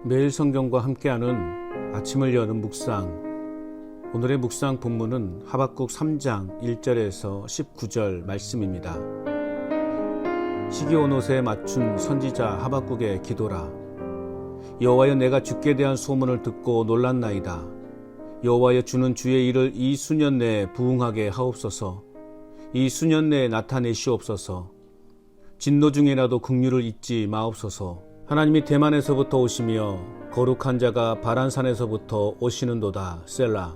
매일 성경과 함께하는 아침을 여는 묵상. 오늘의 묵상 본문은 하박국 3장 1절에서 19절 말씀입니다. 시기온 옷에 맞춘 선지자 하박국의 기도라. 여호와여, 내가 주께 대한 소문을 듣고 놀랐나이다. 여호와여, 주는 주의 일을 이 수년 내에 부응하게 하옵소서. 이 수년 내에 나타내시옵소서. 진노 중에라도 긍휼을 잊지 마옵소서. 하나님이 대만에서부터 오시며 거룩한 자가 바란산에서부터 오시는도다. 셀라.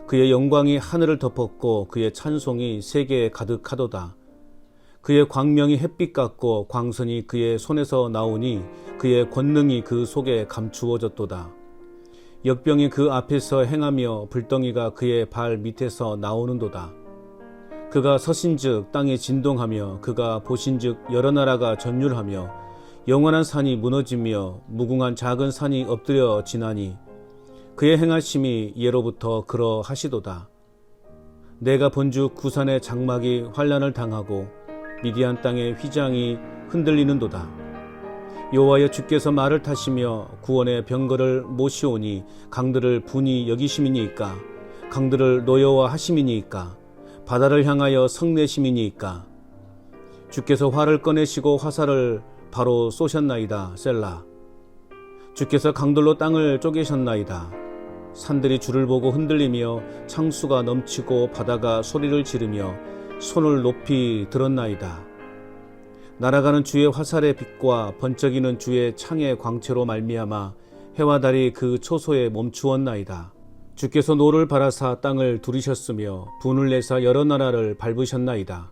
그의 영광이 하늘을 덮었고 그의 찬송이 세계에 가득하도다. 그의 광명이 햇빛 같고 광선이 그의 손에서 나오니 그의 권능이 그 속에 감추어졌도다. 역병이 그 앞에서 행하며 불덩이가 그의 발 밑에서 나오는도다. 그가 서신즉 땅이 진동하며 그가 보신즉 여러 나라가 전율하며 영원한 산이 무너지며 무궁한 작은 산이 엎드려 지나니 그의 행하심이 예로부터 그러하시도다. 내가 본즉 구산의 장막이 환란을 당하고 미디안 땅의 휘장이 흔들리는도다. 여호와여, 주께서 말을 타시며 구원의 병거를 모시오니 강들을 분이 여기심이니이까. 강들을 노여워하심이니이까. 바다를 향하여 성내심이니이까. 주께서 활을 꺼내시고 화살을 바로 쏘셨나이다. 셀라. 주께서 강들로 땅을 쪼개셨나이다. 산들이 주를 보고 흔들리며 창수가 넘치고 바다가 소리를 지르며 손을 높이 들었나이다. 날아가는 주의 화살의 빛과 번쩍이는 주의 창의 광채로 말미암아 해와 달이 그 초소에 멈추었나이다. 주께서 노를 바라사 땅을 두리셨으며 분을 내사 여러 나라를 밟으셨나이다.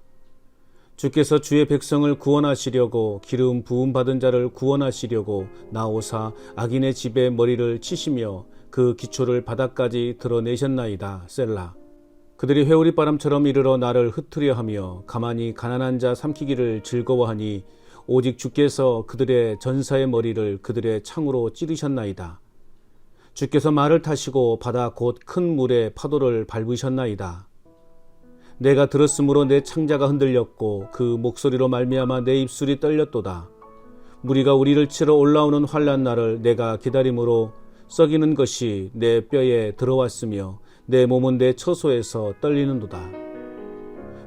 주께서 주의 백성을 구원하시려고 기름 부음 받은 자를 구원하시려고 나오사 악인의 집에 머리를 치시며 그 기초를 바닥까지 드러내셨나이다. 셀라. 그들이 회오리바람처럼 이르러 나를 흩으려 하며 가만히 가난한 자 삼키기를 즐거워하니 오직 주께서 그들의 전사의 머리를 그들의 창으로 찌르셨나이다. 주께서 말을 타시고 바다 곧 큰 물의 파도를 밟으셨나이다. 내가 들었으므로 내 창자가 흔들렸고 그 목소리로 말미암아 내 입술이 떨렸도다. 무리가 우리를 치러 올라오는 환난 날을 내가 기다림으로 썩이는 것이 내 뼈에 들어왔으며 내 몸은 내 처소에서 떨리는도다.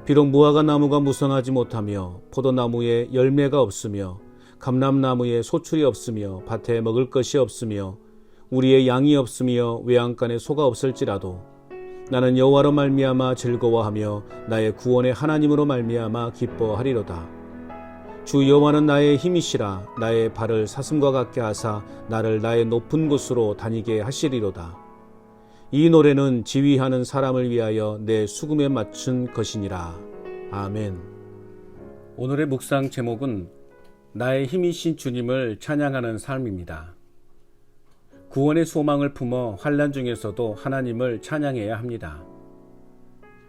비록 무화과 나무가 무성하지 못하며 포도나무에 열매가 없으며 감람나무에 소출이 없으며 밭에 먹을 것이 없으며 우리의 양이 없으며 외양간에 소가 없을지라도 나는 여호와로 말미암아 즐거워하며 나의 구원의 하나님으로 말미암아 기뻐하리로다. 주 여호와는 나의 힘이시라. 나의 발을 사슴과 같게 하사 나를 나의 높은 곳으로 다니게 하시리로다. 이 노래는 지휘하는 사람을 위하여 내 수금에 맞춘 것이니라. 아멘. 오늘의 묵상 제목은 나의 힘이신 주님을 찬양하는 삶입니다. 구원의 소망을 품어 환난 중에서도 하나님을 찬양해야 합니다.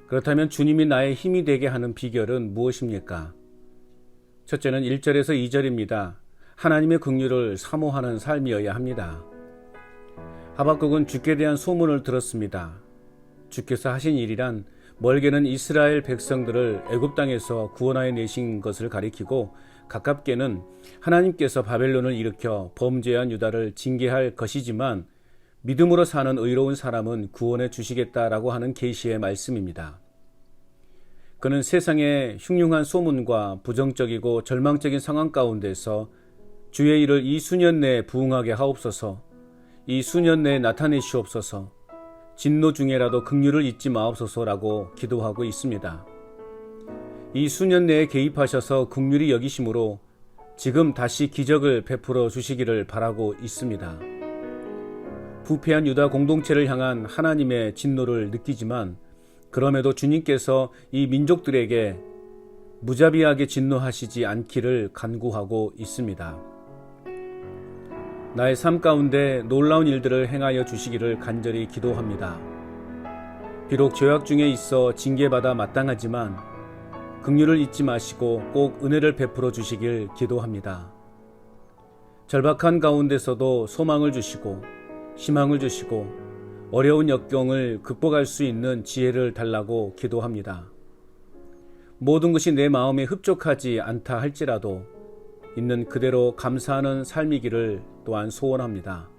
그렇다면 주님이 나의 힘이 되게 하는 비결은 무엇입니까? 첫째는 1절에서 2절입니다. 하나님의 긍휼을 사모하는 삶이어야 합니다. 하박국은 주께 대한 소문을 들었습니다. 주께서 하신 일이란 멀게는 이스라엘 백성들을 애굽 땅에서 구원하여 내신 것을 가리키고 가깝게는 하나님께서 바벨론을 일으켜 범죄한 유다를 징계할 것이지만 믿음으로 사는 의로운 사람은 구원해 주시겠다라고 하는 계시의 말씀입니다. 그는 세상의 흉흉한 소문과 부정적이고 절망적인 상황 가운데서 주의 일을 이 수년 내에 부응하게 하옵소서. 이 수년 내에 나타내시옵소서. 진노 중에라도 긍휼을 잊지 마옵소서라고 기도하고 있습니다. 이 수년 내에 개입하셔서 긍휼히 여기심으로 지금 다시 기적을 베풀어 주시기를 바라고 있습니다. 부패한 유다 공동체를 향한 하나님의 진노를 느끼지만 그럼에도 주님께서 이 민족들에게 무자비하게 진노하시지 않기를 간구하고 있습니다. 나의 삶 가운데 놀라운 일들을 행하여 주시기를 간절히 기도합니다. 비록 죄악 중에 있어 징계받아 마땅하지만 긍휼을 잊지 마시고 꼭 은혜를 베풀어 주시길 기도합니다. 절박한 가운데서도 소망을 주시고 희망을 주시고 어려운 역경을 극복할 수 있는 지혜를 달라고 기도합니다. 모든 것이 내 마음에 흡족하지 않다 할지라도 있는 그대로 감사하는 삶이기를 또한 소원합니다.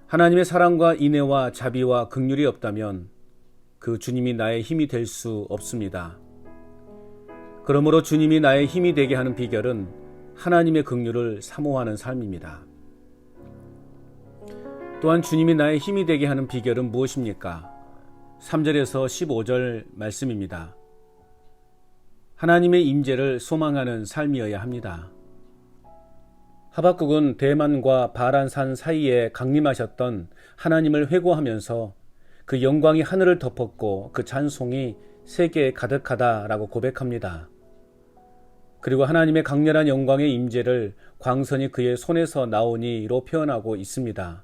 하나님의 사랑과 인애와 자비와 긍휼이 없다면 그 주님이 나의 힘이 될 수 없습니다. 그러므로 주님이 나의 힘이 되게 하는 비결은 하나님의 긍휼을 사모하는 삶입니다. 또한 주님이 나의 힘이 되게 하는 비결은 무엇입니까? 3절에서 15절 말씀입니다. 하나님의 임재를 소망하는 삶이어야 합니다. 하박국은 대만과 바란산 사이에 강림하셨던 하나님을 회고하면서 그 영광이 하늘을 덮었고 그 찬송이 세계에 가득하다라고 고백합니다. 그리고 하나님의 강렬한 영광의 임재를 광선이 그의 손에서 나오니로 표현하고 있습니다.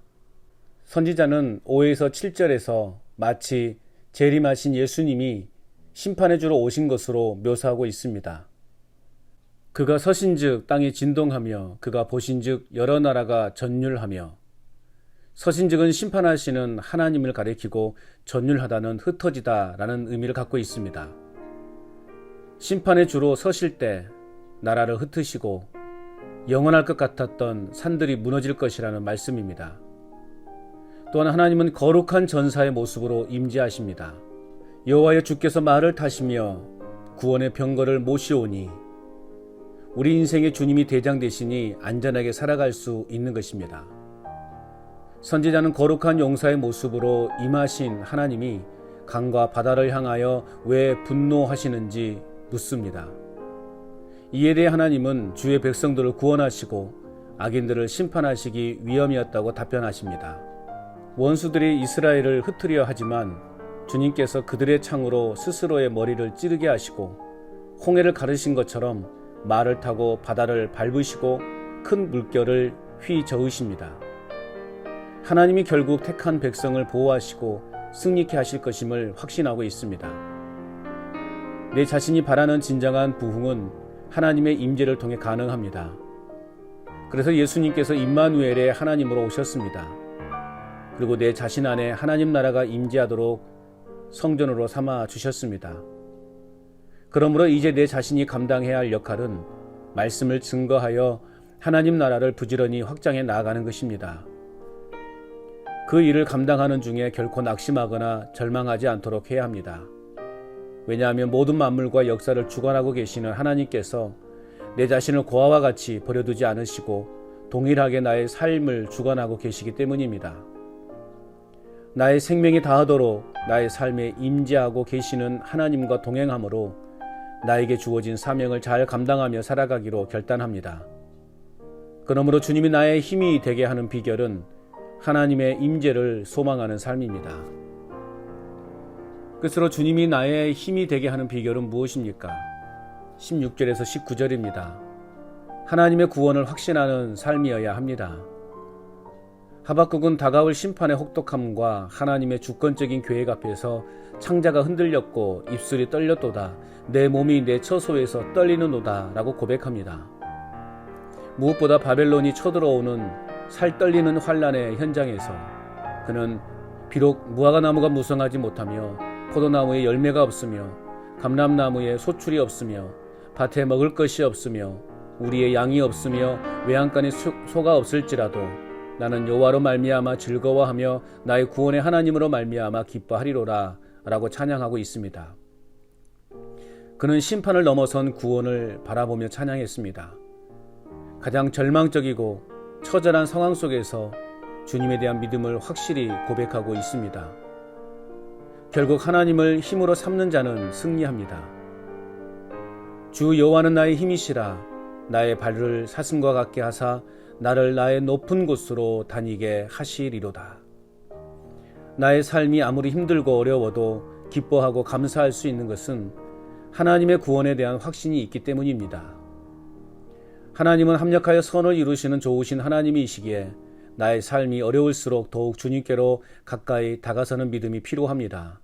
선지자는 5에서 7절에서 마치 재림하신 예수님이 심판해 주러 오신 것으로 묘사하고 있습니다. 그가 서신즉 땅이 진동하며 그가 보신즉 여러 나라가 전율하며, 서신즉은 심판하시는 하나님을 가리키고 전율하다는 흩어지다라는 의미를 갖고 있습니다. 심판의 주로 서실 때 나라를 흩으시고 영원할 것 같았던 산들이 무너질 것이라는 말씀입니다. 또한 하나님은 거룩한 전사의 모습으로 임재하십니다. 여호와여 주께서 말을 타시며 구원의 병거를 모시오니, 우리 인생의 주님이 대장 되시니 안전하게 살아갈 수 있는 것입니다. 선지자는 거룩한 용사의 모습으로 임하신 하나님이 강과 바다를 향하여 왜 분노하시는지 묻습니다. 이에 대해 하나님은 주의 백성들을 구원하시고 악인들을 심판하시기 위함이었다고 답변하십니다. 원수들이 이스라엘을 흩으려 하지만 주님께서 그들의 창으로 스스로의 머리를 찌르게 하시고 홍해를 가르신 것처럼 말을 타고 바다를 밟으시고 큰 물결을 휘저으십니다. 하나님이 결국 택한 백성을 보호하시고 승리케 하실 것임을 확신하고 있습니다. 내 자신이 바라는 진정한 부흥은 하나님의 임재를 통해 가능합니다. 그래서 예수님께서 임마누엘의 하나님으로 오셨습니다. 그리고 내 자신 안에 하나님 나라가 임재하도록 성전으로 삼아 주셨습니다. 그러므로 이제 내 자신이 감당해야 할 역할은 말씀을 증거하여 하나님 나라를 부지런히 확장해 나아가는 것입니다. 그 일을 감당하는 중에 결코 낙심하거나 절망하지 않도록 해야 합니다. 왜냐하면 모든 만물과 역사를 주관하고 계시는 하나님께서 내 자신을 고아와 같이 버려두지 않으시고 동일하게 나의 삶을 주관하고 계시기 때문입니다. 나의 생명이 다하도록 나의 삶에 임재하고 계시는 하나님과 동행함으로 나에게 주어진 사명을 잘 감당하며 살아가기로 결단합니다. 그러므로 주님이 나의 힘이 되게 하는 비결은 하나님의 임재를 소망하는 삶입니다. 끝으로 주님이 나의 힘이 되게 하는 비결은 무엇입니까? 16절에서 19절입니다. 하나님의 구원을 확신하는 삶이어야 합니다. 하박국은 다가올 심판의 혹독함과 하나님의 주권적인 계획 앞에서 창자가 흔들렸고 입술이 떨렸도다. 내 몸이 내 처소에서 떨리는도다 라고 고백합니다. 무엇보다 바벨론이 쳐들어오는 살떨리는 환란의 현장에서 그는 비록 무화과나무가 무성하지 못하며 포도나무에 열매가 없으며 감람나무에 소출이 없으며 밭에 먹을 것이 없으며 우리의 양이 없으며 외양간에 소가 없을지라도 나는 여호와로 말미암아 즐거워하며 나의 구원의 하나님으로 말미암아 기뻐하리로라 라고 찬양하고 있습니다. 그는 심판을 넘어선 구원을 바라보며 찬양했습니다. 가장 절망적이고 처절한 상황 속에서 주님에 대한 믿음을 확실히 고백하고 있습니다. 결국 하나님을 힘으로 삼는 자는 승리합니다. 주 여호와는 나의 힘이시라. 나의 발을 사슴과 같게 하사 나를 나의 높은 곳으로 다니게 하시리로다. 나의 삶이 아무리 힘들고 어려워도 기뻐하고 감사할 수 있는 것은 하나님의 구원에 대한 확신이 있기 때문입니다. 하나님은 합력하여 선을 이루시는 좋으신 하나님이시기에 나의 삶이 어려울수록 더욱 주님께로 가까이 다가서는 믿음이 필요합니다.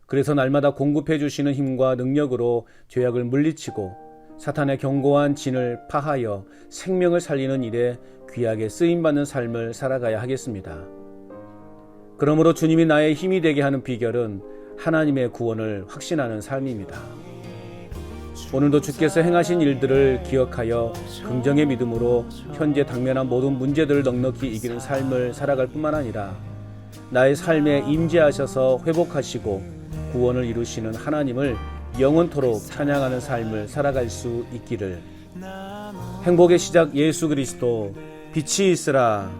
그래서 날마다 공급해 주시는 힘과 능력으로 죄악을 물리치고 사탄의 견고한 진을 파하여 생명을 살리는 일에 귀하게 쓰임받는 삶을 살아가야 하겠습니다. 그러므로 주님이 나의 힘이 되게 하는 비결은 하나님의 구원을 확신하는 삶입니다. 오늘도 주께서 행하신 일들을 기억하여 긍정의 믿음으로 현재 당면한 모든 문제들을 넉넉히 이기는 삶을 살아갈 뿐만 아니라 나의 삶에 임재하셔서 회복하시고 구원을 이루시는 하나님을 영원토록 찬양하는 삶을 살아갈 수 있기를. 행복의 시작 예수 그리스도 빛이 있으라.